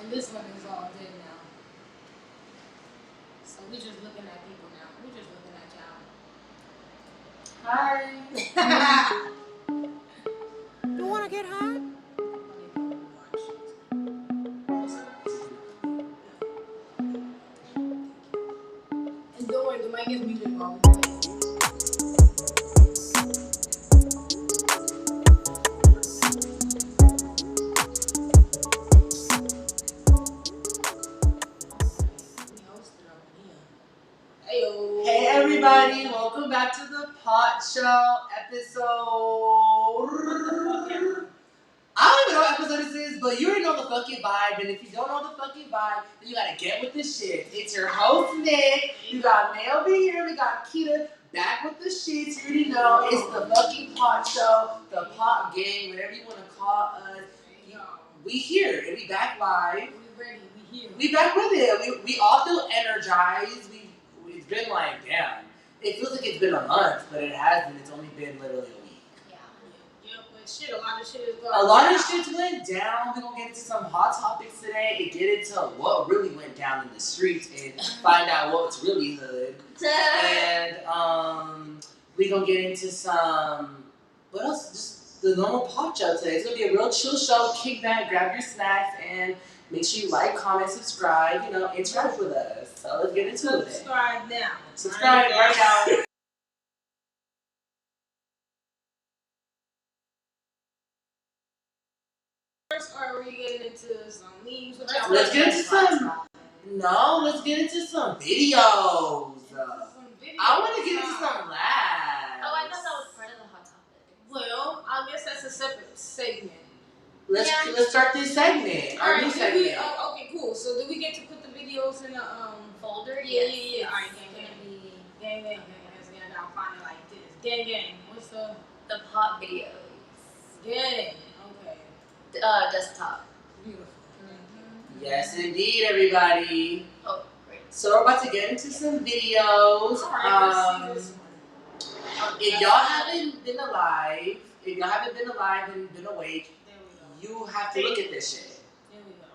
And this one is all dead now. So we just looking at people now. We just looking at y'all. Hi. You wanna get high? And don't worry, the mic is muted while we play. Hey everybody, welcome back to the Pot Show episode. I don't even know what episode this is, but you already know the fucking vibe. And if you don't know the fucking vibe, then you gotta get with this shit. It's your host Nick. You got May over here. We got Keita back with the shits. You already know it's the fucking Pot Show, the Pot Gang, whatever you wanna call us. We here and we back live. We ready. We here. We back with it. We all feel energized. It's been like, damn. It feels like it's been a month, but it hasn't. It's only been literally a week. Yeah, but shit, a lot of shit is going on. A lot of shit went down. We're gonna get into some hot topics today and get into what really went down in the streets and find out what's really hood. And we're gonna get into some, what else? Just the normal pop show today. It's gonna be a real chill show. Kick back, grab your snacks, and make sure you like, comment, subscribe, interact with us. So let's get into it. Subscribe now. Subscribe right now. First, are we getting into some memes? Let's get into some. No, let's get into some videos. I want to get into some laughs. Oh, I thought that was part of the hot topic. Well, I guess that's a separate segment. Let's start this segment. Our new segment. Okay, cool. So do we get to put the videos in the folder? Yeah. Alright, gang. I gotta find it like this. Gang. What's the pot videos? Gang. Okay. Desktop. Beautiful. Mm-hmm. Yes, indeed, everybody. Oh, great. So we're about to get into some videos. Alright, let's see this one. If y'all haven't been alive and been awake, you have to look at this shit. There we go.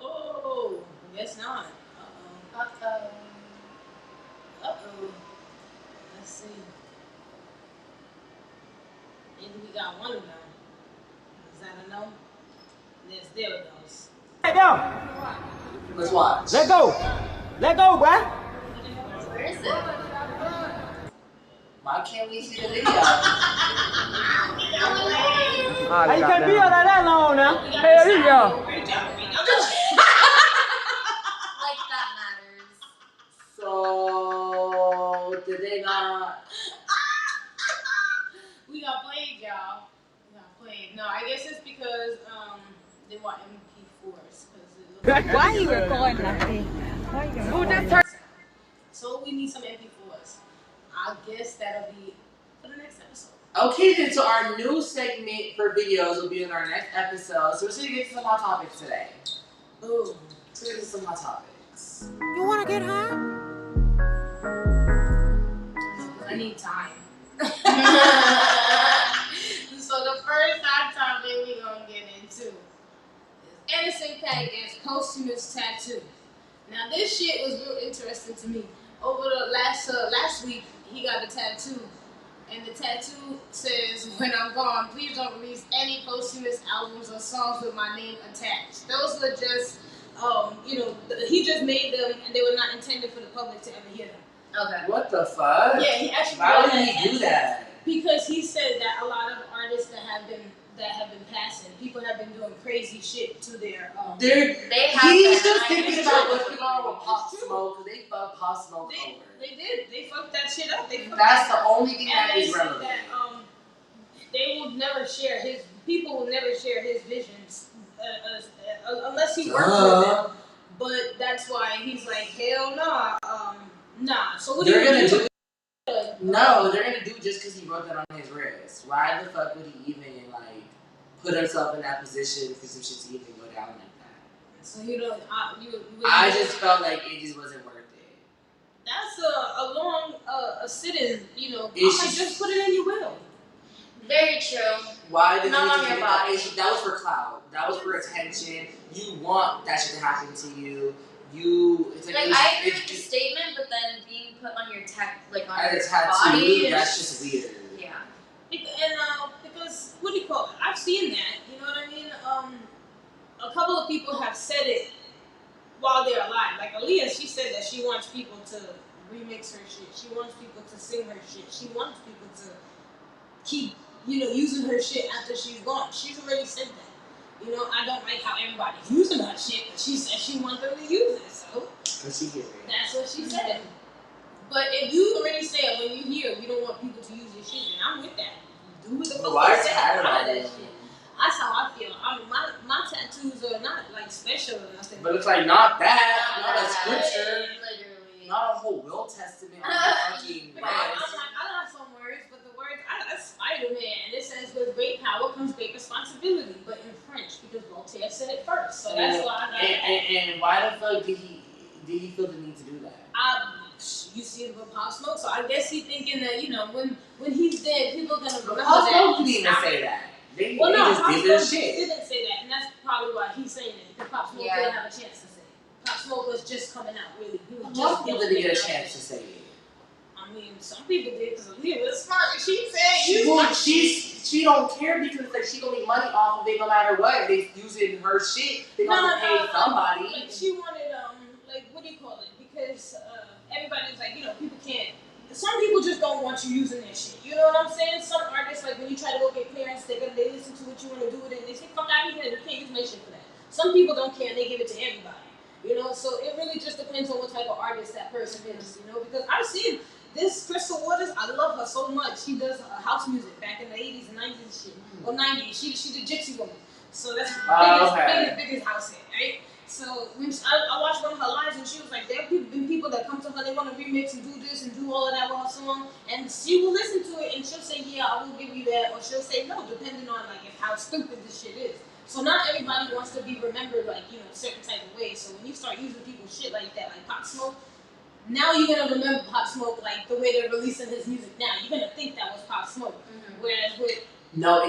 Oh, guess not. Uh-oh. Let's see. Maybe we got one of them. Is that a no? There it goes. Hey, go! Let's watch. Let go, bruh. Where is it? Why can't we see the video? You can't be on that long now. Hell yeah. Like that matters. So, did they not? We got played, y'all. We got played. No, I guess it's because they want MP4s. Why are you recording like that? So we need some MP4s. I guess that'll be for the next episode. Okay, then, so our new segment for videos will be in our next episode. So we're going to get to some hot topics today. Ooh. Let's get to some hot topics. You wanna get high? I need time. So the first hot topic we're going to get into is Anderson .Paak gets posthumous tattoo. Now this shit was real interesting to me. Over the last week, he got a tattoo. And the tattoo says, "When I'm gone, please don't release any posthumous albums or songs with my name attached." Those were just, he just made them, and they were not intended for the public to ever hear them. Okay. What the fuck? Yeah, he actually. Why would he do that? Because he said that a lot of artists that have been passing, people have been doing crazy shit to their. He's just thinking about what's going on with Pop Smoke, because they fucked Pop Smoke over. They did. They fucked that shit up. That's the only thing that is relevant. That, they will never share his. People will never share his visions unless he works with them. But that's why he's like, hell nah, nah. So what they're gonna do? No, they're gonna do just because he wrote that on his wrist. Why the fuck would he even put himself in that position for some shit to even go down like that? So you don't. I just felt like it just wasn't worth it. That's a long sit-in. It's just put it in your will. Very true. Why did Not you on need to your do that? body. That was for clout. That was for attention. You want that shit to happen to you. It's Like, I agree with the statement, but then being put on your like on as your a tattoo, body, that's just weird. Yeah. And because what do you call it? I've seen that. You know what I mean? A couple of people have said it while they're alive. Like Aaliyah, she said that she wants people to remix her shit. She wants people to sing her shit. She wants people to keep, using her shit after she's gone. She's already said that. I don't like how everybody's using her shit, but she said she wants them to use it, so that's what she said. But if you already said when you hear you don't want people to use your shit, then I'm with that. Do what the fuck you said out of that shit. That's how I feel. My tattoos are not like special or nothing. But it's like not that, not a scripture, Literally. not a whole will testament on the fucking I'm like, I got some words, but the words, that's Spider-Man. It says with great power comes great responsibility, but in French, because Voltaire said it first. So that's why I got that. And why the fuck did he feel the need to do that? You see it with Pop Smoke, so I guess he's thinking that, when he's dead, people are going to remember Pop that. Smoke didn't even say that. They Pop just did their Smoke shit. didn't say that, and that's probably why he's saying it, because Pop Smoke didn't have a chance to say it. Pop Smoke was just coming out, really. He was Most people didn't get a chance to say it. I mean, some people did, because Aaliyah was smart, and she said, she don't care because like she gonna make money off of it no matter what. If they using her shit, they gonna pay somebody. Like she wanted, like what do you call it? Because everybody's like, people can't. Some people just don't want you using their shit. You know what I'm saying? Some artists, like when you try to go get clearance, they listen to what you want to do with it, and they say, "Fuck out of here! You can't use my shit for that." Some people don't care, and they give it to everybody. So it really just depends on what type of artist that person is. Because I've seen this Crystal Waters. I love her so much. She does house music back in the 80s and 90s and shit, or 90s. She the Gypsy Woman. So that's the biggest house hit, right? So when I watched one of her lives, and she was like, there have been people that come to her, they want to remix and do this and do all of that with her song, and she will listen to it, and she'll say, yeah, I will give you that, or she'll say no, depending on how stupid this shit is. So not everybody wants to be remembered certain type of ways. So when you start using people's shit like that, like Pop Smoke, now you're gonna remember Pop Smoke like the way they're releasing his music now. You're gonna think that was Pop Smoke. Mm-hmm. Whereas with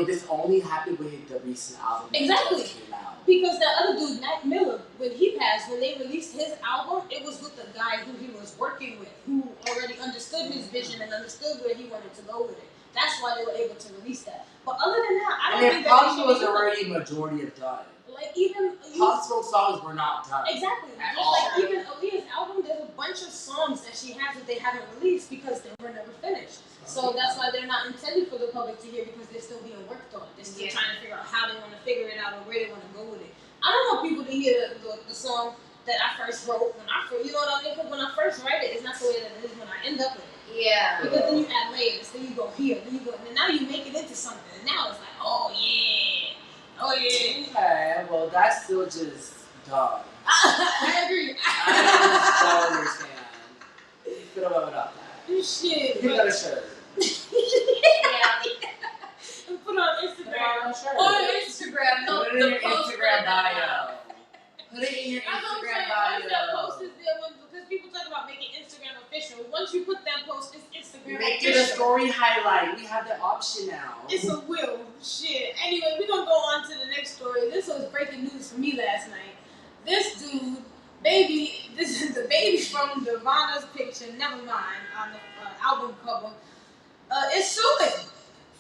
this only happened with the recent album. Exactly. That came out. Because that other dude, Mac Miller, when he passed, when they released his album, it was with the guy who he was working with, who already understood his vision and understood where he wanted to go with it. That's why they were able to release that. But other than that, I don't think that Pop Smoke was already majority of done. Like even Pop Smoke songs were not done. Exactly. At Just all. like even Aaliyah's album, there's a bunch of songs that she has that they haven't released because they were never finished. So that's why they're not intended for the public to hear, because they're still being worked on. They're still trying to figure out how they want to figure it out or where they want to go with it. I don't want people to hear the song that I first wrote you know what I mean? Because when I first write it, it's not the way that it is when I end up with it. Yeah. Because then you add layers, then you go here, then you go, and now you make it into something. And now it's like, oh yeah. Okay, well that's still just dumb. I agree. I just don't understand. You could have wrote about that. Shit. You got a shirt. And put it on Instagram. On Instagram. No, Put it in your post Instagram for bio. Put it in your I don't Instagram say once that bio. post is there, because people talk about making Instagram official. Once you put that post, it's Instagram Make official. it a story highlight. We have the option now. It's a will. Shit. Anyway, we're gonna go on to the next story. This was breaking news for me last night. This dude, this is the baby from Nirvana's picture, Nevermind, on the album cover, is suing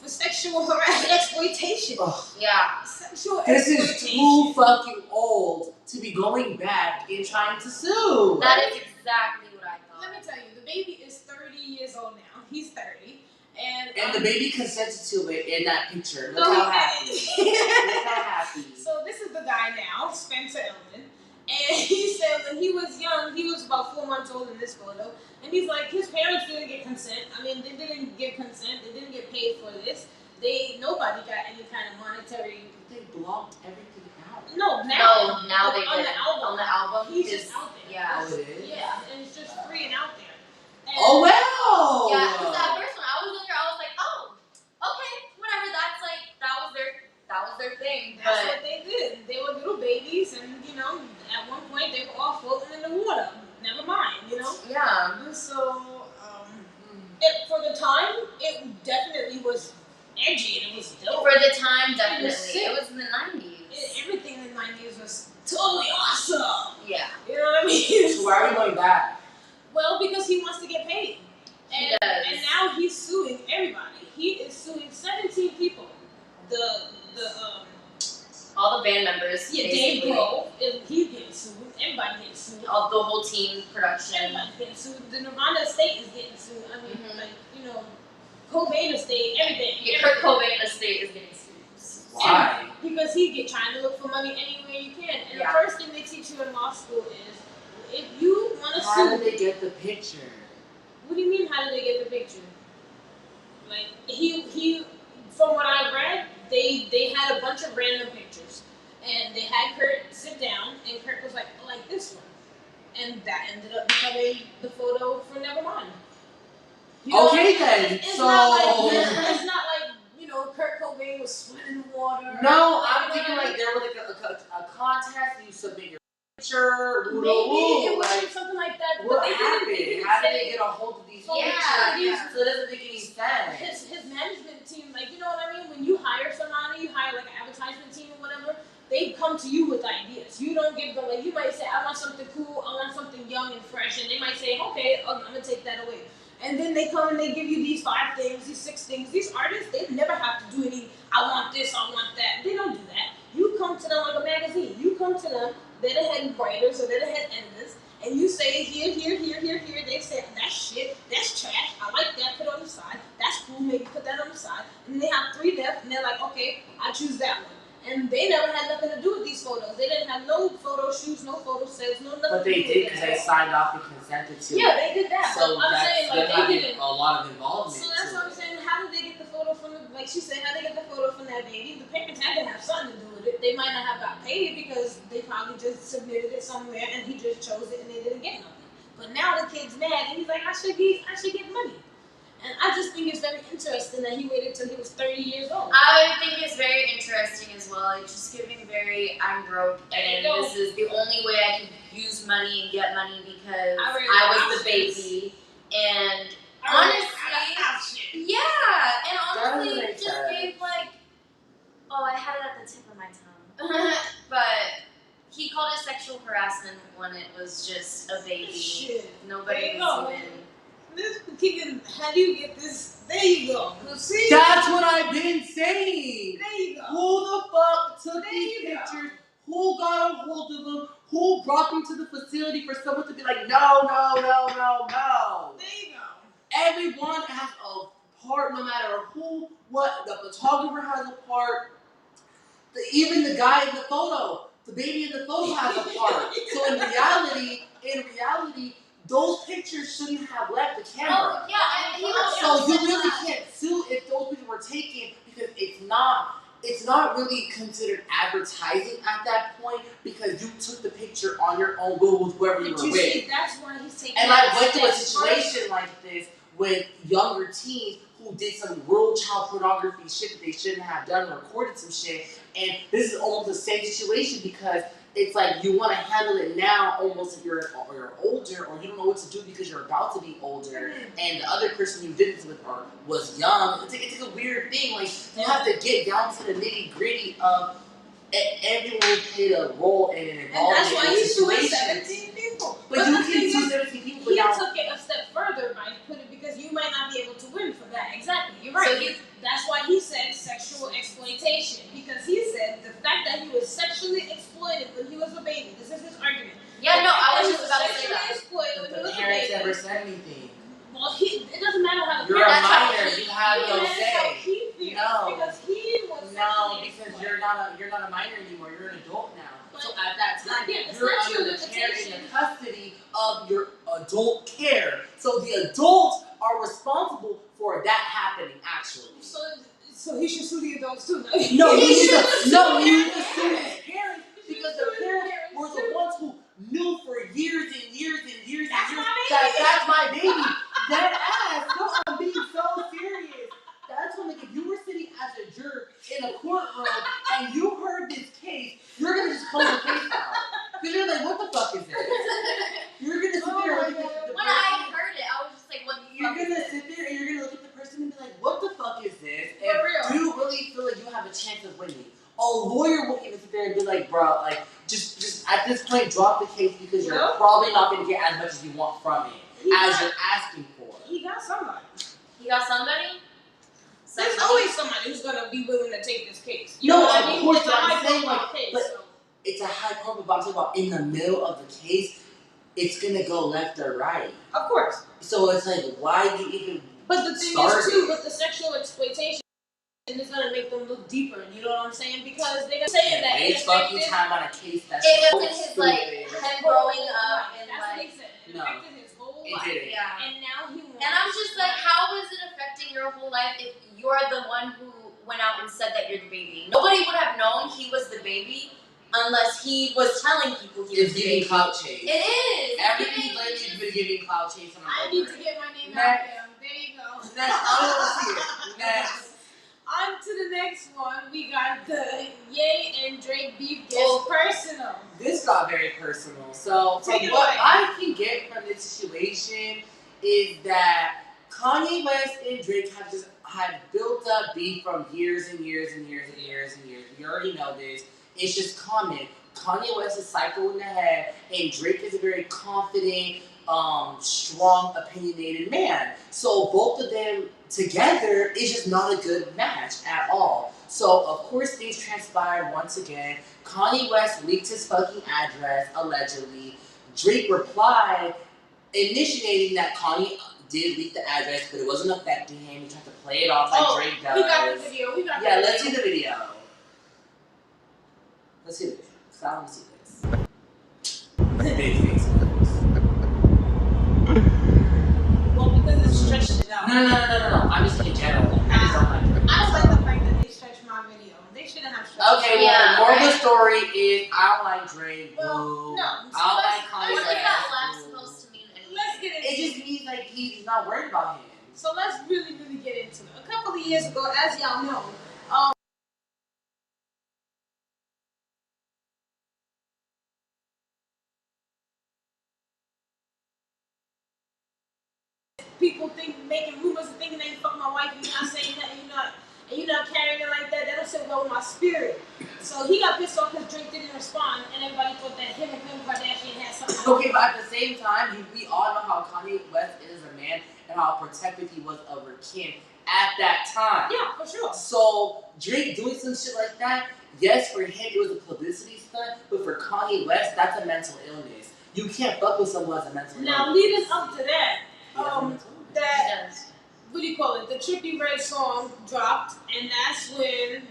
for sexual harassment, exploitation. Ugh. Yeah. Sexual This exploitation. is too fucking old to be going back and trying to sue. That is exactly what I thought. Let me tell you, the baby is 30 years old now. He's 30. And the baby consented to it in that picture. Look No, how he happy. didn't. Look how happy. So this is the guy now, Spencer Elman. And he said when he was young, he was about 4 months old in this photo. And he's like, his parents didn't get consent. I mean, they didn't give consent. They didn't get paid for this. Nobody got any kind of monetary. They blocked everything out. No, now. Now they on did. the album. On the album. He's just out there. Yeah. Oh, it is? Yeah, and it's just free and out there. And Oh, wow. Yeah, because at first when I was younger, I was like, oh, okay, whatever. That's like that was their thing. That's But what they did. They were little babies, and at one point they were all floating in the water. Never mind, yeah. So, for the time, it definitely was edgy and it was dope. For the time, definitely. sick. It was in the 90s. Everything in the 90s was totally awesome. Yeah. You know what I mean? So why are we going back? Well, because he wants to get paid. He does. And now he's suing everybody. He is suing 17 people. All the band members. Dave basically. Grohl, he's getting sued. Everybody getting sued. All the whole team production. Everybody's getting sued. The Nirvana estate is getting sued. I mean, Mhm. like, Cobain estate, everything. Yeah, Kurt Cobain estate is getting sued. Why? Because trying to look for money anywhere you can. And Yeah. the first thing they teach you in law school is, if you want to How sue, did they get the picture? what do you mean? How did they get the picture? Like he, from what I read, they had a bunch of random pictures, and they had Kurt sit down, and Kurt was like this one, and that ended up becoming the photo for Nevermind. You know what I Okay mean? then, It's so not like Kurt Cobain was sweating water. no, Like, I'm you know thinking what I like mean? there was like a contest. You submit your picture. Maybe it was like something like that. what But they happened? didn't How did say- they get a hold of these Yeah, pictures? yeah. So it doesn't make any sense. His management team, like, you know what I mean? When you hire somebody, you hire like an advertisement team or whatever, they come to you with ideas. You don't give them, like, you might say, I want something cool, I want something young and fresh, and they might say, okay, I'm gonna take that away. And then they come and they give you these 5 things, these 6 things. These artists, they never have to do any, I want this, I want that. They don't do that. You come to them like a magazine. You come to them, they're the head writers or they're the head editors, and you say, here. They say, that's shit, that's trash, I like that, put it on the side. That's cool, maybe put that on the side. And then they have 3 left, and they're like, okay, I choose that one. And they never had nothing to do with these photos. They didn't have no photo shoots, no photo sets, no nothing But they to do did with because that. they signed off and consented to Yeah, it. they did that. So but I'm that's saying, they're like, not they getting didn't. a lot of involvement. So that's to what I'm it. saying. How did they get the photo from like she said, how they get the photo from that baby? The parents had to have something to do with it. They might not have got paid because they probably just submitted it somewhere and he just chose it and they didn't get nothing. But now the kid's mad and he's like, I should get money. And I just think it's very interesting that he waited till he was 30 years old. I think it's very interesting as well. It's just giving very, I'm broke, There you and go. this is the only way I can use money and get money because I really I like was the options. baby. And Honestly, yeah, and honestly, Doesn't make just sense. gave like, oh, I had it at the tip of my tongue. But he called it sexual harassment when it was just a baby. shit. Nobody There you was go. even. This kid, how do you get this? There you go. See? That's what I've been saying. There you go. Who the fuck took There these you go. pictures? Who got a hold of them? Who brought them to the facility for someone to be like, no. There you go. Everyone has a part, no matter who, what. The photographer has a part. Even the guy in the photo, the baby in the photo has a part. So in reality, those pictures shouldn't have left the camera. Oh yeah, and he was So you said really that. can't sue if those pictures were taken because it's not really considered advertising at that point because you took the picture on your own will with whoever you But were you with. see, that's why he's taking And that I went through a step situation like this with younger teens who did some real child pornography shit that they shouldn't have done, recorded some shit, and this is almost the same situation because it's like you want to handle it now almost if you're older or you don't know what to do because you're about to be older and the other person you did this with was young. It's a weird thing. Like you have to get down to the nitty gritty of everyone played a role in an And that's why involvement in he's the suing situation. 17 people. But you the can thing sue is, 17 people he without. took it a step further by putting because you might not be able to win for that. Exactly, you're right. So That's why he said sexual exploitation because he said the fact that he was sexually exploited when he was a baby. This is his argument. Yeah, no, I was He just about to say sexually that. exploited when he The was a parents baby. never said anything. Well, it doesn't matter how the You're a parents. That's how minor. he- You have no That's how say. he feels, No. because he was No, sexually because exploited. you're not a minor anymore. You're an adult now. But- So at that time, Yeah, it's you're not under your the care and limitation. the custody of your adult care. So the adults are responsible for that happening. Actually, So he should sue the adults too. no, you need to sue no, the you need to parents. sue his parents because the parents were the ones who knew for years and years and years That's and years my baby. that that's my baby. That ass. No, I'm being so serious. That's when, like, if you were sitting as a jerk in a courtroom and you heard this case, you're gonna just close the case out. Because you're like, what the fuck is this? You're gonna sit there and look at the When person. I heard it, I was just like, what the You're fuck is gonna this? sit there and you're gonna look at the person and be like, what the fuck is this? And For real. do there and be like, bro, like, just at this point, drop the case because you're Well, probably not gonna get as much as you want from it as you're asking for. He got somebody. He got somebody? There's always somebody who's gonna be willing to take this case. You No, know what of I mean? course, It's a but I'm high saying, profile like, case. but- So. It's a high profile, but I'm talking about in the middle of the case, it's gonna go left or right. Of course. So it's like, why do you even But the thing start is too, it? with the sexual exploitation, it's gonna make them look deeper. You know what I'm saying? Because they're gonna say that waste it fucking affected. time on a case that's It so affected his, stupid. like, him growing up and, That's what like, he said. It No. affected his whole It life. didn't. yeah. And now he wants. And I'm just like, how is it affecting your whole life if you're the one who went out and said that you're the baby? Nobody would have known he was the baby unless he was telling people he was It's the giving baby. clout chase. It is. Everything's lately been giving clout chase, and I I'm need over to it. get my name Next. out there. There you go. Next, I don't want to see it. Next. On to the next one. We got the Ye and Drake beef gets Oh. personal. This got very personal. So, from Take it what away. I can get from this situation is that Kanye West and Drake have built up beef from years and years and years and years and years. You already know this. It's just common. Kanye West is psycho in the head, and Drake is a very confident, strong, opinionated man. So both of them together is just not a good match at all. So of course things transpired once again. Kanye West leaked his fucking address, allegedly. Drake replied, initiating that Kanye did leak the address, but it wasn't affecting him. He tried to play it off like Drake does. We got the video. We got Yeah, the let's see video. the video. Let's see the video. Because I want to see this. Big face. Well, because it's stretched it out. No. I'm just in general. I just don't like Drake. I don't like the fact that they stretched my video. They shouldn't have stretched Okay, it. well, Yeah, the moral of right. the story is I don't like Drake. Well, Boo. no. I don't like Kanye What West. is that laugh Boo. supposed to mean anyway? Let's get into It just means like he's not worried about him. So let's really get into it. A couple of years ago, as y'all know, people making rumors and thinking that you fuck my wife, you're not saying that, and you're not carrying it like that. That don't sit well with my spirit. So he got pissed off because Drake didn't respond, and everybody thought that him and Kim Kardashian had something. Okay, but at the same time, we all know how Kanye West is a man and how protective he was over Kim at that time. Yeah, for sure. So Drake doing some shit like that, yes, for him it was a publicity stunt, but for Kanye West, that's a mental illness. You can't fuck with someone who has a mental Now, illness. leading up to that, He has a mental illness. that Yes. what do you call it? The Trippie Red song dropped, and that's when,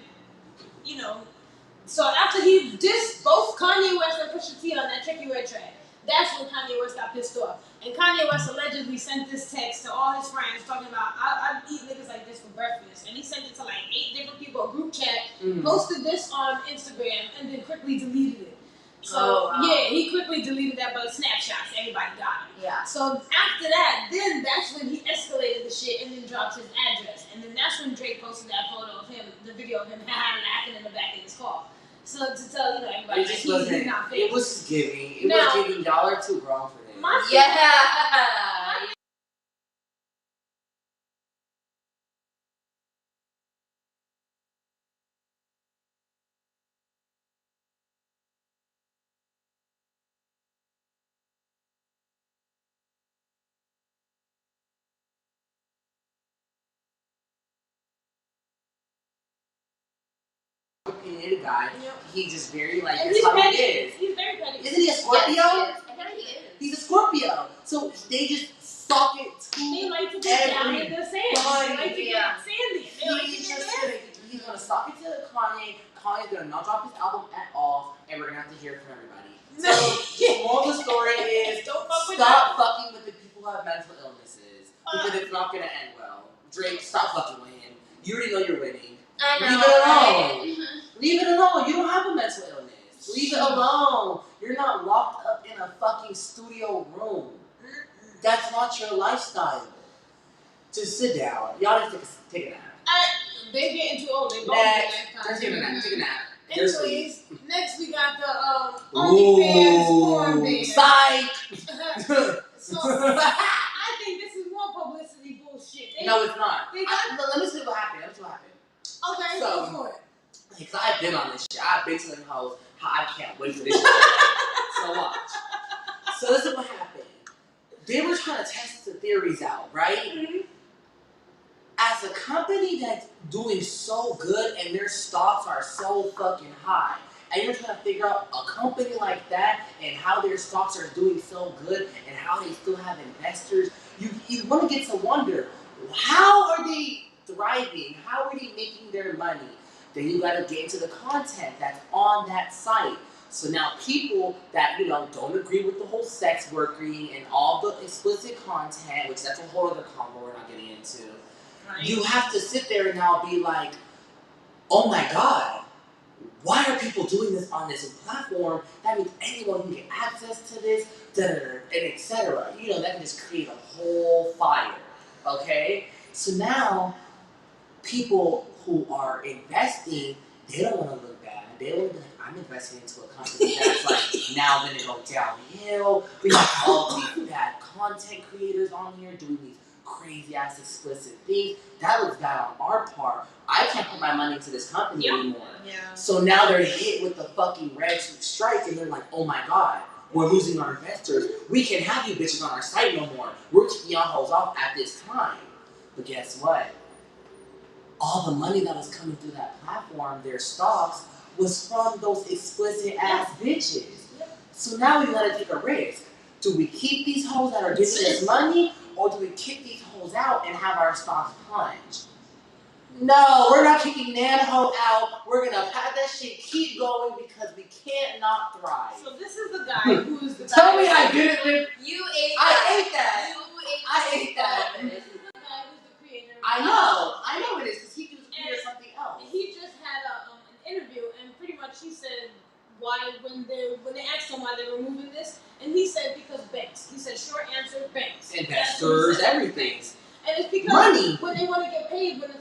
so after he dissed both Kanye West and Pusha T on that Trippie Red track, that's when Kanye West got pissed off. And Kanye West allegedly sent this text to all his friends talking about, I eat niggas like this for breakfast. And he sent it to like 8 different people, a group chat, posted this on Instagram, and then quickly deleted it. So, Oh, wow. yeah, he quickly deleted that, but snapshots, everybody got it. Yeah. So after that, then that's when he escalated the shit and then dropped his address. And then that's when Drake posted that photo of him, the video of him laughing in the back of his car. So to tell everybody It that just he's wasn't. not It fake. was just giving. It Now- was giving. Y'all are too grown for this. My Yeah. Opinionated guy. Yep. He's just very like And that's he's how petty. he is. He's very petty. Isn't he a Scorpio? Yes, I think he is. He's a Scorpio. So they just suck it They too. like to get down in the sand. They like to Yeah. get sandy. They like to He's get just nasty. he's gonna suck it to Kanye. Kanye's gonna not drop his album at all, and we're gonna have to hear it from everybody. No. So the moral of the story is Don't fuck with stop fucking with the people who have mental illnesses because it's not gonna end well. Drake, stop fucking with him. You already know you're winning. I know. Leave it alone. right? Leave it alone. You don't have a mental illness. Leave it alone. You're not locked up in a fucking studio room. That's not your lifestyle. Just sit down. Y'all need to take a nap. They're getting too old. They both Next. get that Just take a nap. Take a nap. You're Anyways, asleep. next we got the OnlyFans porn ban. Psych. So I think this is more publicity bullshit. No, it's not. They got- Let me see what happened. Okay, So- go for it. Because I've been on this shit. I've been to them hoes. I can't wait for this shit. So watch. So this is what happened. They were trying to test the theories out, right? Mm-hmm. As a company that's doing so good and their stocks are so fucking high, and you're trying to figure out a company like that and how their stocks are doing so good and how they still have investors, you want to get to wonder, how are they thriving? How are they making their money? Then you got to get into the content that's on that site. So now people that, don't agree with the whole sex working and all the explicit content, which that's a whole other combo we're not getting into, Right. you have to sit there and now be like, oh my God, why are people doing this on this platform? That means anyone can get access to this, and etc. That can just create a whole fire, okay? So now, people who are investing, they don't want to look bad. They don't want to be like, I'm investing into a company that's like now going to go downhill. We have all these bad content creators on here doing these crazy ass explicit things. That looks bad on our part. I can't put my money into this company anymore. Yeah. So now they're hit with the fucking red strike and they're like, oh my God, we're losing our investors. We can't have you bitches on our site no more. We're kicking y'all hoes off at this time. But guess what? All the money that was coming through that platform, their stocks, was from those explicit ass bitches. So now we gotta take a risk. Do we keep these hoes that are giving us money, or do we kick these hoes out and have our stocks plunge? No, we're not kicking that hoe out. We're gonna have that shit keep going because we can't not thrive. So this is the guy who's the Tell me I didn't live. You ate I that. ate that. I ate that. This is the guy who's the creator. I know it is because he was creating something else. He just had an interview, and pretty much he said why when they asked him why they were moving this, and he said because banks. He said short answer, banks. Investors, everything. And it's because money. When they want to get paid, when the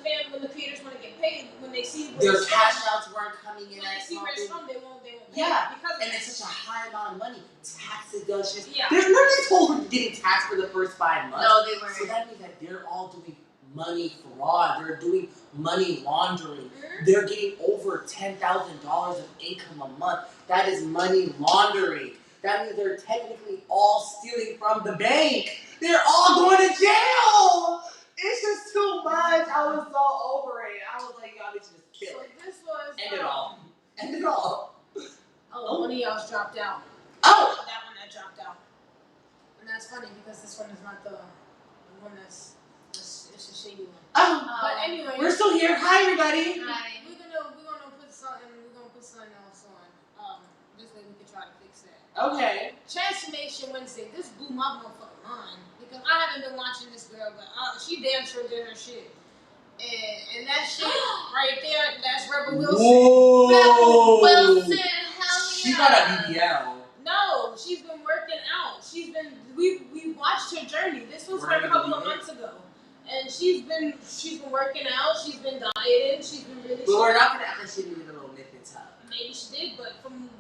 creators want to get paid, when they see where Their it's cash from, outs weren't coming in. when they see where it's from, they won't pay. Yeah, because and it's such a high amount of money. Tax deductions. Yeah. There's nobody told them getting taxed for the first 5 months. No, they weren't. So that means that they're all doing money fraud. They're doing money laundering. Mm-hmm. They're getting over $10,000 of income a month. That is money laundering. That means they're technically all stealing from the bank. They're all going to jail. It's just too much. I was so over it. I was like, y'all need to just kill it. So this was End it all. End it all. Oh, one of y'all's dropped out. Oh! That one that dropped out. And that's funny because this one is not the one that's it's a shady one. Oh! But anyway, We're still here. Hi, everybody. Hi. we're gonna put something else on. This way we can try to fix that. Okay. Transformation Wednesday. This blew my motherfucking mind because I haven't been watching this girl, but she damn sure did her shit. And that shit right there, that's Rebel Wilson. Whoa! Rebel Wilson, hell She yeah. got a BBL. No, she's been working out. We watched her journey. This was her a couple of months ago. And she's been working out, she's been dieting, she's been really But we're not gonna act like she needed a little nip and tuck. Maybe she did, but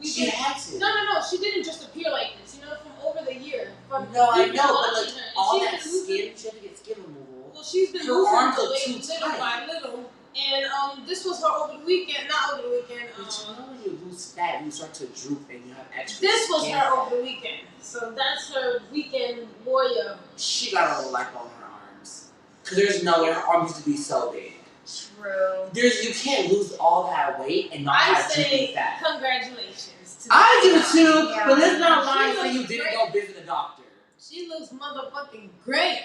She had to. No, she didn't just appear like this, from over the year. No, I we've been know, but watching like her, and all she's that been losing- skin, she had to get skin removal. Well, she's been Her losing arms the are weight too little tight. by little. And this was her over the weekend, not over the weekend. But you know when you lose fat, you start to droop and you have extra This was skin her fat. over the weekend. So that's her weekend warrior. She got a little life on her arms. Cause there's no way her arms used to be so big. True. You can't lose all that weight and not I have droopy say fat. congratulations to I do this too, girl. Yeah. but let's not She lie and say looks you didn't great. go visit a doctor. She looks motherfucking great.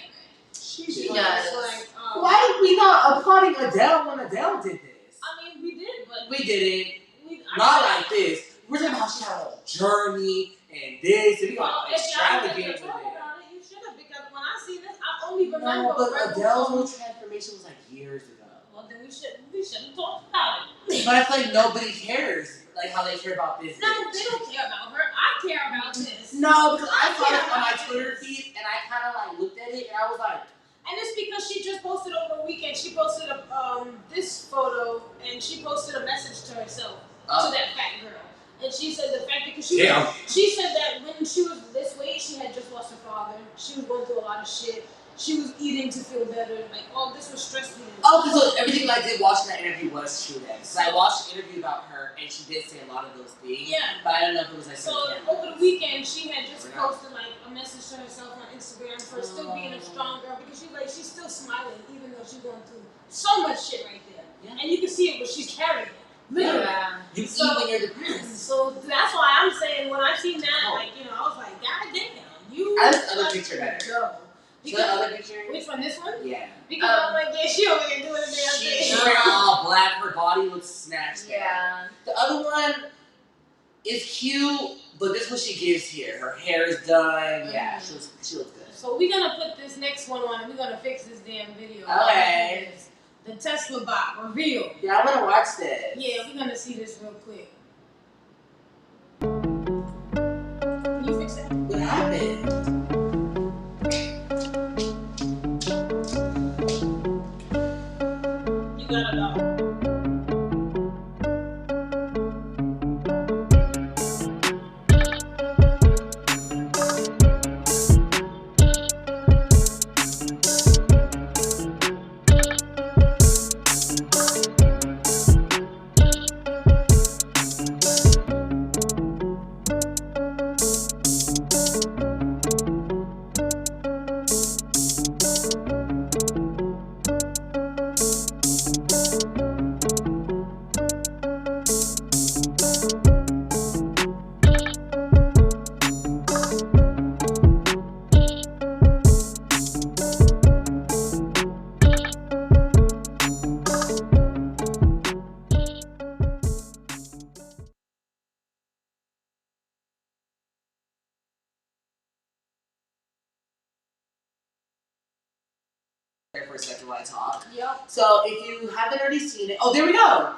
She She did. does. Like, Why did we not applauding Adele when Adele did this? I mean, we did, but We didn't. I Not like this. We're talking about she had a journey and this, and we got if y'all extravagant didn't with talk it. about it, you should have, because when I see this, I only remember No, but Rebel Adele's Wilson. whole transformation was like years ago. Well, then we shouldn't talk about it. But I feel like nobody cares, like how they care about this. No, bitch. they don't care about her. I care about this. No, because I saw care this on my about Twitter this. feed and I kind of like looked at it and I was like, And it's because she just posted over the weekend. She posted this photo, and she posted a message to herself, to that fat girl. And she said the fact because she said that when she was this weight, she had just lost her father. She was going through a lot of shit. she was eating to feel better. Like, all this was stress eating. Oh, so everything I did watching that interview was true then. So I watched an interview about her, and she did say a lot of those things. Yeah. But I don't know if it was like So some over the weekend, she had just We're not. posted like a message to herself on Instagram for still being a strong girl, because she's still smiling even though she's going through so much shit right there. Yeah. And you can see it when she's carrying it. Literally. Yeah. You So- eat when you're depressed. So that's why I'm saying when I seen that, like, you know, I was like, God damn, you. I like the other picture better. Go. See the other picture? Which one? This one? Yeah. Because I'm like, yeah, she over there doing the damn She's thing. wearing all black. Her body looks snatched. Yeah. The other one is cute, but this is what she gives here. Her hair is done. Yeah, she looks good. So we're gonna put this next one on, and we're gonna fix this damn video. Okay. The Tesla bot reveal. Yeah, I want to watch this. Yeah, we're gonna see this real quick. Can you fix that? What happened? You got it all. For a second while I talk. Yep. So if you haven't already seen it, oh, there we go.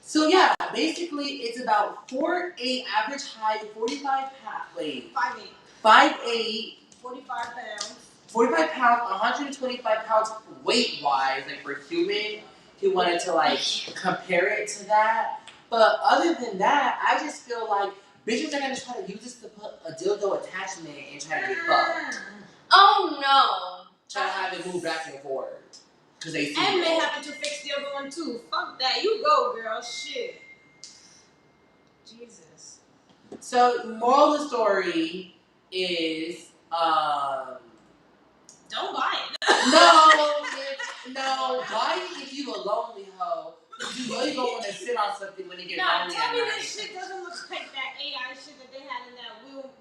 So yeah, basically it's about 4'8" average height, 45 pounds. Wait, 5'8", 5'8", 45 pounds. 45 pounds, 125 pounds weight wise, like for human. He wanted to like compare it to that. But other than that, I just feel like bitches are gonna try to use this to put a dildo attachment and try to get fucked. Oh no. Try to have it move back and forth. Cause they see And it. they happen to fix the other one too. Fuck that. You go, girl. Shit. Jesus. So moral of the story is Don't buy it. no, buy it if you a lonely hoe. You really don't want to sit on something when you get Nah, lonely tell at me night. this shit doesn't look like that AI shit that they had in that Will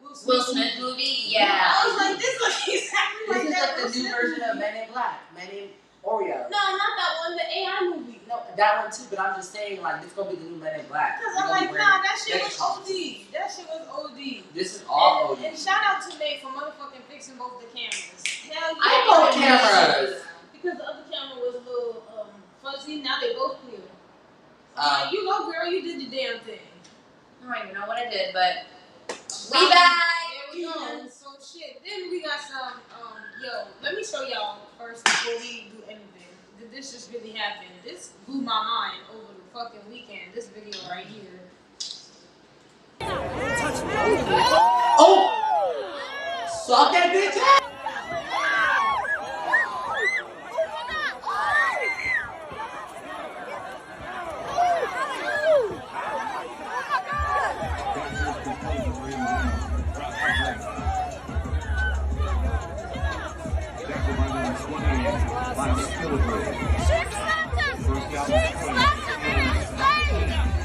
Smith movie? Yeah. I was like, this looks exactly This like is that. like the Will new Smith version of movie. Men in Black, Men in Oreo. No, not that one. The AI movie. No, that one too, but I'm just saying, like, this gonna be the new Men in Black. Because We're I'm gonna like, be nah, wearing that shit was costumes. OD. That shit was OD. This is all And shout out to Nate for motherfucking fixing both the cameras. Hell yeah. I know cameras. Because the other camera was a little fuzzy. Now they both clear. Like, you go, girl. You did the damn thing. I don't even know what I did, but we There back. we go. So shit. Then we got some. Yo, let me show y'all first before we do anything. Did this just really happen? This blew my mind over the fucking weekend. This video right here. Oh! Suck that bitch out!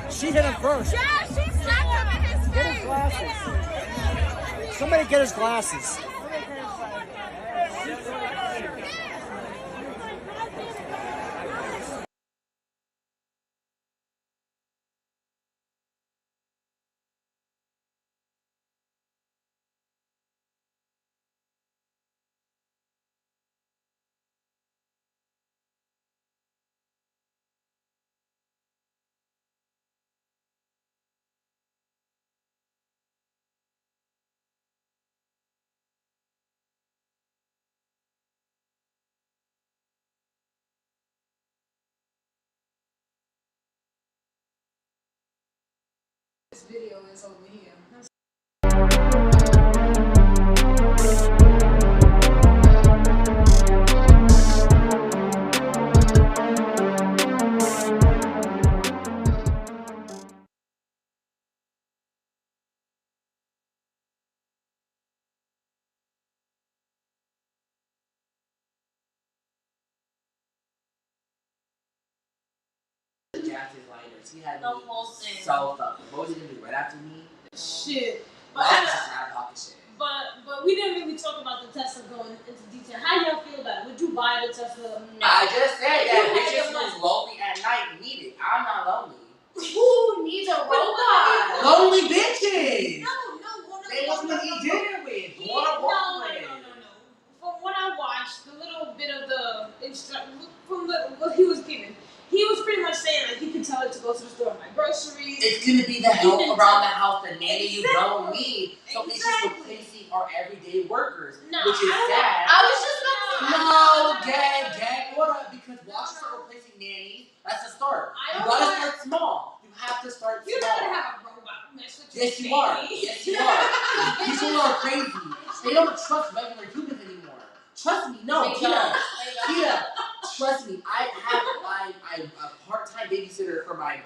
She hit him first. Yeah, she slapped him in his Get his face. glasses. Somebody get his glasses. This video is over here. Netflix. He had The me whole thing. so fucked. What was he gonna do right after me? Shit. Well, But that's just out of pocket shit. But we didn't really talk about the Tesla going into detail. How y'all feel about it? Would you buy the Tesla? No. I just said You that had bitches the who's lonely at night need it. I'm not lonely. Who needs a robot? Lonely bitches! No. They want to eat dinner with. No. Want to walk with. From what I watched, the little bit of the from what he was given, he was pretty much saying like you can tell it to go to the store and buy groceries. It's gonna be the help can around tell- the house, the nanny you don't need. So it's just Exactly. replacing our everyday workers, No, which is I don't- sad. I was just about to No, gang, what up? Because watch us start replacing nannies. That's the start. I You don't gotta want- start small. You have to start You're small. not gonna have a robot mess with your Yes, you are. baby. Yes, you are. People are crazy. They don't trust regular humans anymore. Trust me. No, Kita, trust me. I'm a part-time babysitter for my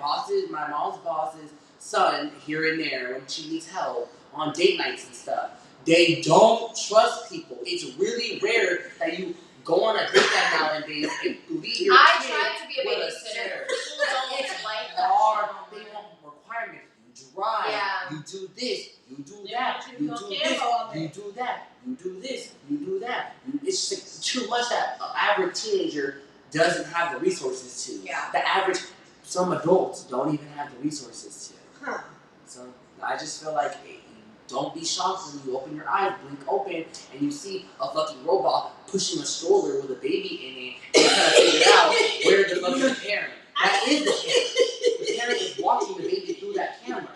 mom's boss's son here and there when she needs help on date nights and stuff. They don't trust people. It's really rare that you go on a date night nowadays and leave your I kid tried to be a with babysitter. chair. People don't It's like hard. that. They want requirements. You drive. Yeah. You do this. You do They that. want you You to do be on this. camera all day. You do that. You do this. You do that. It's just too much that an average teenager doesn't have the resources to. Yeah. The average, some adults don't even have the resources to. Huh. So I just feel like don't be shocked when you open your eyes, blink open, and you see a fucking robot pushing a stroller with a baby in it, and you're trying to figure out where the fuck is the parent. That is the parent. The parent is watching the baby through that camera.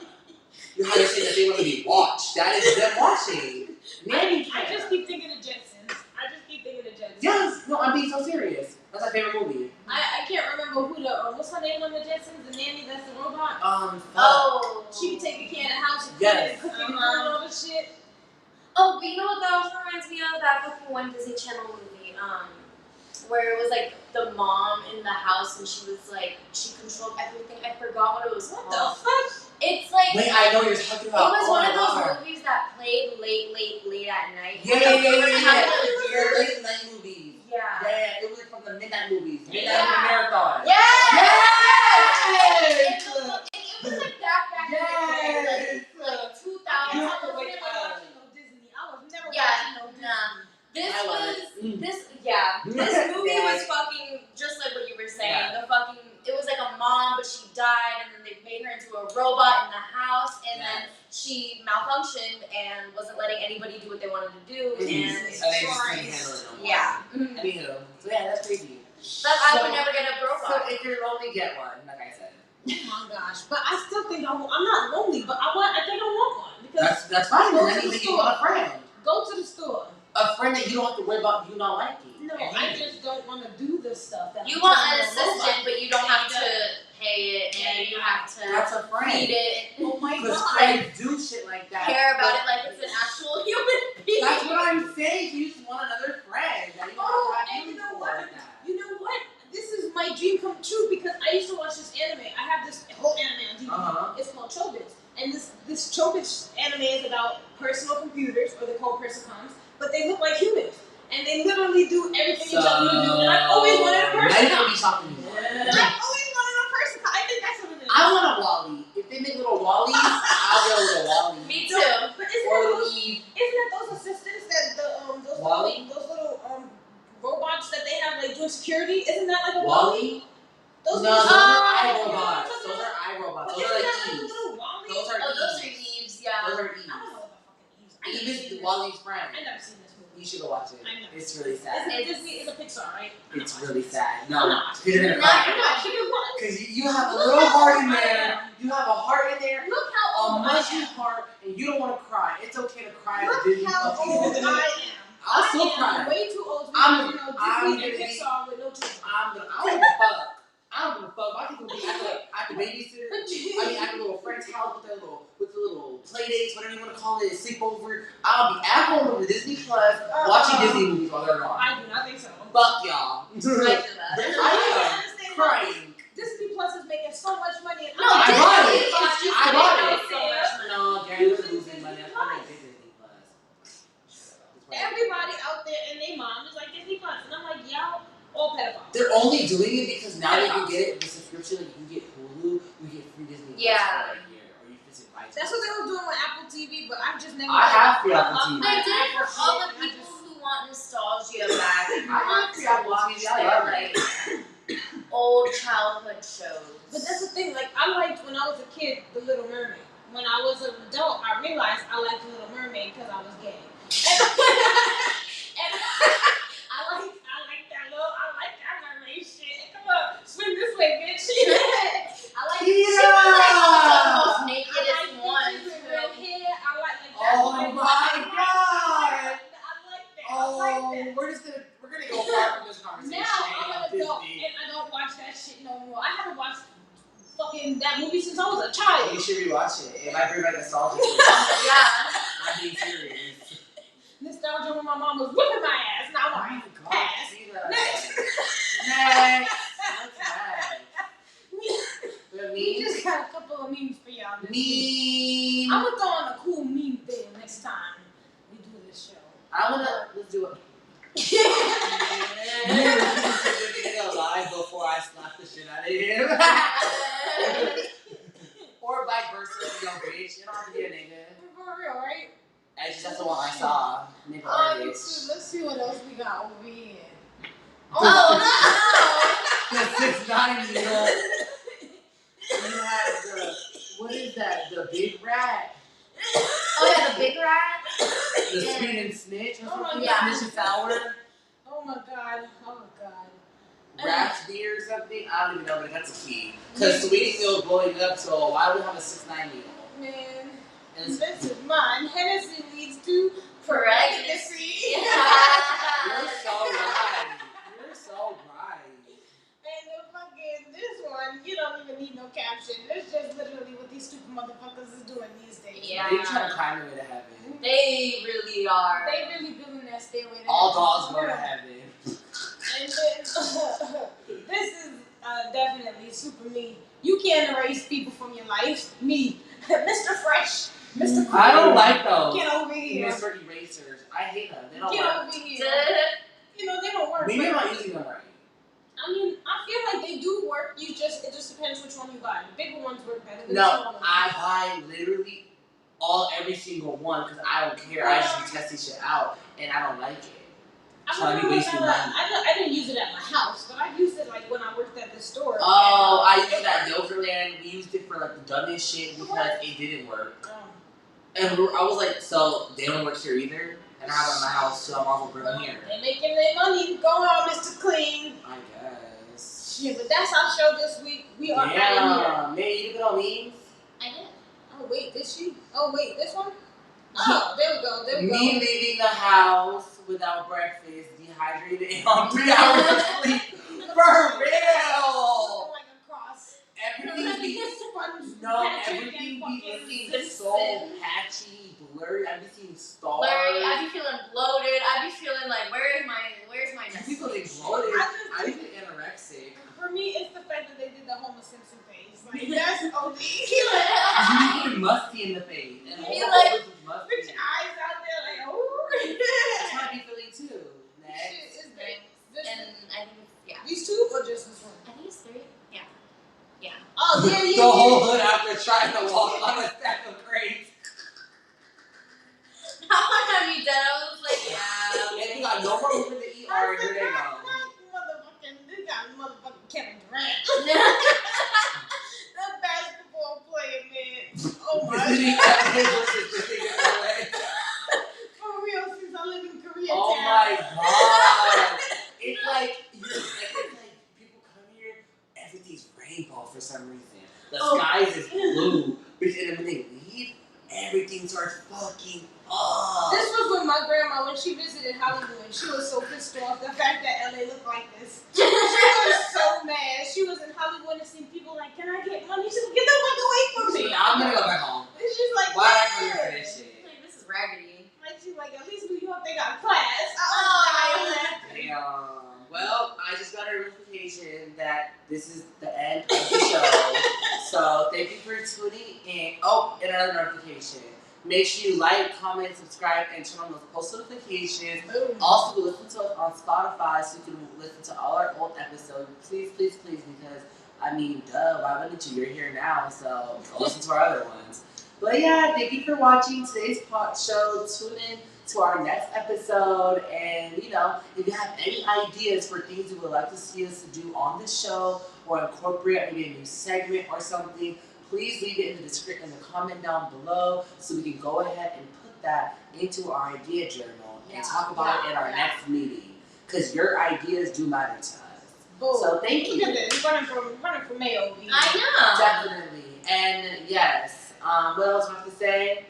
You understand that they want to be watched. That is them watching. Nanny I cam. just keep thinking of Jetsons. Yes, no, I'm being so serious. That's my favorite movie. I can't remember who what's her name on the Jetsons? The nanny that's the robot. Oh. She can take the can of house and Yes. cook it and all this shit. Oh, but you know what that also reminds me of? That fucking one Disney Channel movie, where it was like the mom in the house and she was like, she controlled everything. I forgot what it was What called. the fuck? It's like, Wait, I know what you're talking it about. was Oh one my of those God. movies that played late at night. Yeah. Yeah. Late night movies. Yeah. Yeah, it was from the midnight movies. Midnight Yeah. marathon. Yes! Yes! It was like that back in the day, like 2000. You I have to was wake never up. watching no Disney. I was never Yeah, watching no Disney. nah. This I love was it. this movie was fucking just like what you were saying. Yeah. The fucking it was like a mom, but she died, and then they made her into a robot in the house, and then she malfunctioned and wasn't letting anybody do what they wanted to do, and And they just couldn't handle it no more. yeah. Anywho, so yeah, that's crazy. But I So- would never get a So robot. if you're lonely, get one, like I said. Oh my gosh. But I still think I'm not lonely, but I think I want one. Because That's fine. Go Then to you the think you want a friend. go to the store. A friend that you don't have to worry about you not liking. No, And I hating. just don't want to do the stuff that You I'm want telling an the robot. assistant, but you don't have to pay it, and you have to That's a friend. feed it, Oh my Because god. friends do shit like that. care about But it like it's an actual human being. That's what I'm saying. You just want another friend that you don't Oh, have to and have you know for what? like that. You know what? This is my dream come true because I used to watch this anime. I have this whole anime on DVD. Uh-huh. It's called Chobits. And this Chobits anime is about personal computers, or they're called Persicons, but they look like humans. And they literally do everything you tell them to do. And I've always wanted a Now you're Persicon. gonna be shocked anymore. I've always wanted a Persicon. I think that's what it is. I want a Wally. If they make little Wallies, I'll go with a Wally. Me too. But isn't Or that little those, Eve. isn't that those assistants that those Wally? little robots that they have like doing security? Isn't that like a Wally? Wally? Those No, little- those are Oh, iRobots. yeah. Those are iRobots. But Those isn't are like that like a Eves. little Wally? Those are Oh, those are Eves. Eves, yeah. Those are I don't Eves. know what the fucking Eves. I Eve never is seen Wally's this. friend. I never seen this movie. You should go watch it. I know. It's really Isn't sad. it Disney? It's a Pixar, right? It's really sad. I'm No, not. because you're gonna No, cry. you're not. Because what? Because you have a Look little how heart in old I there. am. You have a heart in there. Look how A old I mushy am. heart, and you don't want to cry. It's okay to cry at Look Disney how fucking old movie. I am. I'll still I am cry. way too old to be I'm Disney gonna and be- Pixar with no children. I don't give a fuck. I don't give a fuck. My kids will be at the babysitter. I mean, at the little friend's house with the little play dates, whatever you want to call it, sleepover. I'll be at home with Disney Plus watching Disney movies while they're gone. I do not think so. Fuck y'all. I do that. I am crying. Disney Plus is making so much money. And No, I I'm bought Disney it. is just I bought making it. so much money. No, Gary, they're losing money. I'm gonna get Disney Plus. everybody out there and their mom is like Disney Plus, and I'm like, y'all all pedophiles. They're only doing it because now they can get it the subscription. Like you can get Hulu, you get Yeah. right here, or you visit my. That's what they were doing with Apple TV, but I've just never. I have free Apple TV. They did it for all the people who want nostalgia back. Who want free to Apple watch TV, I their love like old childhood shows. But that's the thing. Like I liked when I was a kid, The Little Mermaid. When I was an adult, I realized I liked The Little Mermaid because I was gay. And I like that mermaid shit. Come on, swim this way, bitch. I like Kira! the most nakedest I like one. bitches with red hair. I like that. Oh my God! I like that. Oh, we're gonna go far from this conversation. Now I'm an adult Disney. and I don't watch that shit no more. I haven't watched fucking that movie since I was a child. You should rewatch it. It might bring back nostalgia. Yeah. I'm being serious. Nostalgia when my mom was whipping my ass. Now Oh I'm my God, Pass. Kira. Next. Next. What's next? The We memes? just got a couple of memes for y'all. this week. Meme. I'm gonna throw on a cool meme thing next time we do this show. Let's do it. You were looking alive before I slapped the shit out of him. Or vice versa, yo, bitch. You don't have to be a nigga. For real, right? That's the one I saw. Nigga, Let's see what else we got over here. Oh The 6'9" needle. You have the, what is that? The big rat? no! Oh yeah, the big rat. The Spin and Snitch or Oh my something? God. Snitch and Sour? Oh my god. Oh my god. Rat's beer or something? I don't even know, but that's a key. Because Sweetie Needle blowing up, so why do we have a 6'9" needle? Man, And it's, this is mine. Hennessy leads to Pregnancy. you're so right. You're so right. And the fucking, this one, you don't even need no caption. It's just literally what these stupid motherfuckers is doing these days. Yeah. They're trying to climb their way to heaven. They really are. They really building that stairway to All heaven. dogs go to heaven. And then, this is definitely super me. You can't erase people from your life. Me. Mr. Fresh. Mr. I don't like those. Get over here. Mr. Erasers. I hate them. They don't Get work. over here. You know, they don't work. Maybe I'm but- not using them right. I mean, I feel like they do work. It just depends which one you buy. The bigger ones work better than the No, smaller ones. I buy literally every single one because I don't care. I just be testing shit out and I don't like it. I So I be remember wasting when money. I didn't use it at my house, but I used it like when I worked at the store. Oh, I used it it at worked. Yoverland. We used it for like the dumbest shit because it didn't work. Oh. And I was like, so they don't work here either? And I have it in my house, so I'm also bring them here. They making their money. Go on, Mr. Clean. I guess. Shit, but that's our show this week. We are out of here. Yeah, man, you did it on memes? I did. Oh wait, this she? Oh wait, this one? Oh, there we go. There we Me go. leaving the house without breakfast, dehydrated, and on 3 hours of sleep. For real! Like a cross. Everything be Sponge no, Patrick everything and be fucking looking so patchy, blurry. I be seeing stars. Larry, I be feeling bloated. I be feeling like, where's my next? People think bloated. I I be feeling anorexic. For me, it's the fact that they did the Homer Simpson face. Like, that's OD. You be feeling musty in the face. And You all like- over is musty. Bitch eyes out there like, ooh. That's how I be feeling too. Shit, Next. is this, And I think yeah. these two or just this one? I think it's 3. Yeah. Oh, yeah, The yeah, whole yeah. hood after trying to walk on a stack of crates. How much have you done? I was like, yeah. And he got no more room in the ER. Here they go. This guy motherfucking Kevin Durant. The basketball player, man. Oh my Visiting god. evidence versus visiting LA. For real, since I live in Korea. Oh my god. It's like people come here, everything's rainbow for some reason. The Oh. skies is blue. Because then when they leave, everything starts fucking up. This was with my grandma when she visited Hollywood. She was so pissed off the fact that LA looked like this. She was so mad. She was in Hollywood and seen people like, can I get money? She said, get the fuck away from me. See, I'm gonna go back home. And she's like, Why did I come here for yeah. this shit? Like, this is raggedy. Like, she's like, at least New York, they got class. Damn. Well, I just got a notification that this is the end of the show. So thank you for tuning in. Oh, and another notification. Make sure you like, comment, subscribe, and turn on those post notifications. Boom. Also, listen to us on Spotify so you can listen to all our old episodes. Please, please, please, because I mean, duh, why wouldn't you? You're here now, so go listen to our other ones. But yeah, thank you for watching today's Pot Show. Tune in to our next episode. And, you know, if you have any ideas for things you would like to see us do on the show or incorporate maybe a new segment or something, please leave it in the comment down below so we can go ahead and put that into our idea journal and talk about it in our next meeting. Because your ideas do matter to us. Boom. So thank you. Look at this. Running for mayor over here. I know. Definitely. And yes, what else do I have to say?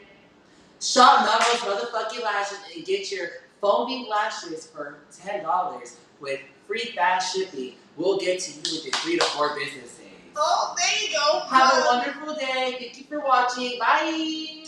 Shop Melrose motherfucking lashes and get your foaming lashes for $10 with free fast shipping. We'll get to you within 3 to 4 business days. Oh, there you go. Have a wonderful day. Thank you for watching. Bye.